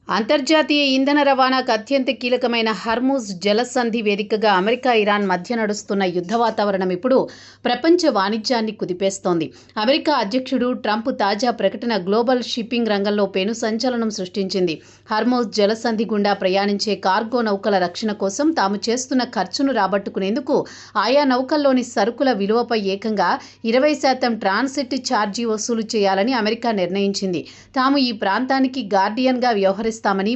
అంతర్జాతీయ ఇంధన రవాణాకు అత్యంత కీలకమైన హర్ముజ్ జలసంధి వేదికగా అమెరికా, ఇరాన్ మధ్య నడుస్తున్న యుద్ధ వాతావరణం ఇప్పుడు ప్రపంచ వాణిజ్యాన్ని కుదిపేస్తోంది. అమెరికా అధ్యక్షుడు ట్రంప్ తాజా ప్రకటన గ్లోబల్ షిప్పింగ్ రంగంలో పెను సంచలనం సృష్టించింది. హర్ముజ్ జలసంధి గుండా ప్రయాణించే కార్గో నౌకల రక్షణ కోసం తాము చేస్తున్న ఖర్చును రాబట్టుకునేందుకు ఆయా నౌకల్లోని సరుకుల విలువపై ఏకంగా 20% ట్రాన్సిట్ ఛార్జీ వసూలు చేయాలని అమెరికా నిర్ణయించింది. తాము ఈ ప్రాంతానికి గార్డియన్గా వ్యవహరిస్తామని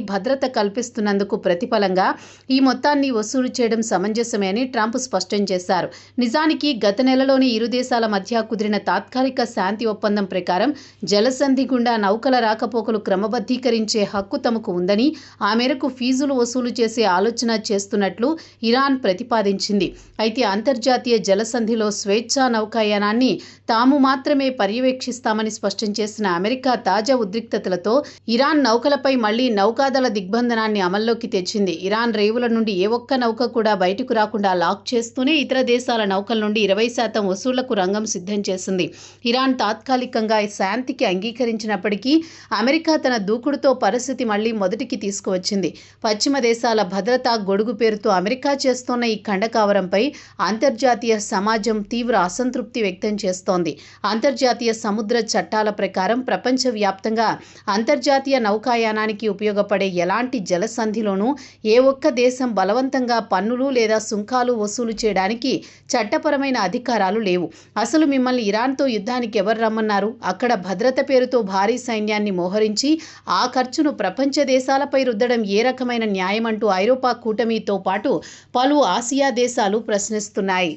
భద్రత కల్పిస్తున్నందుకు ప్రతిఫలంగా ఈ మొత్తాన్ని వసూలు చేయడం సమంజసమే అని ట్రంప్ స్పష్టం చేశారు. నిజానికి గత నెలలోనే ఇరు దేశాల మధ్య కుదిరిన తాత్కాలిక శాంతి ఒప్పందం ప్రకారం జలసంధి గుండా నౌకల రాకపోకలు క్రమబద్ధీకరించే హక్కు తమకు ఉందని, ఆ మేరకు ఫీజులు వసూలు చేసే ఆలోచన చేస్తున్నట్లు ఇరాన్ ప్రతిపాదించింది. అయితే అంతర్జాతీయ జలసంధిలో స్వేచ్ఛా నౌకాయానాన్ని తాము మాత్రమే పర్యవేక్షిస్తామని స్పష్టం చేసిన అమెరికా తాజా ఉద్రిక్తతలతో ఇరాన్ నౌకలపై మళ్లీ నౌకాదళ దిగ్బంధనాన్ని అమల్లోకి తెచ్చింది. ఇరాన్ రేవుల నుండి ఏ ఒక్క నౌక కూడా బయటకు రాకుండా లాక్ చేస్తూనే ఇతర దేశాల నౌకల నుండి 20% వసూళ్లకు రంగం సిద్ధం చేసింది. ఇరాన్ తాత్కాలికంగా శాంతికి అంగీకరించినప్పటికీ అమెరికా తన దూకుడుతో పరిస్థితి మళ్లీ మొదటికి తీసుకువచ్చింది. పశ్చిమ దేశాల భద్రతా గొడుగు పేరుతో అమెరికా చేస్తోన్న ఈ ఖండకావరంపై అంతర్జాతీయ సమాజం తీవ్ర అసంతృప్తి వ్యక్తం చేస్తోంది. అంతర్జాతీయ సముద్ర చట్టాల ప్రకారం ప్రపంచవ్యాప్తంగా అంతర్జాతీయ నౌకాయానానికి ఉపయోగపడే ఎలాంటి జలసంధిలోనూ ఏ ఒక్క దేశం బలవంతంగా పన్నులు లేదా సుంకాలు వసూలు చేయడానికి చట్టపరమైన అధికారాలు లేవు. అసలు మిమ్మల్ని ఇరాన్తో యుద్ధానికి ఎవరు రమ్మన్నారు? అక్కడ భద్రత పేరుతో భారీ సైన్యాన్ని మోహరించి ఆ ఖర్చును ప్రపంచ దేశాలపై రుద్దడం ఏ రకమైన న్యాయమంటూ ఐరోపా కూటమితో పాటు పలు ఆసియా దేశాలు ప్రశ్నిస్తున్నాయి.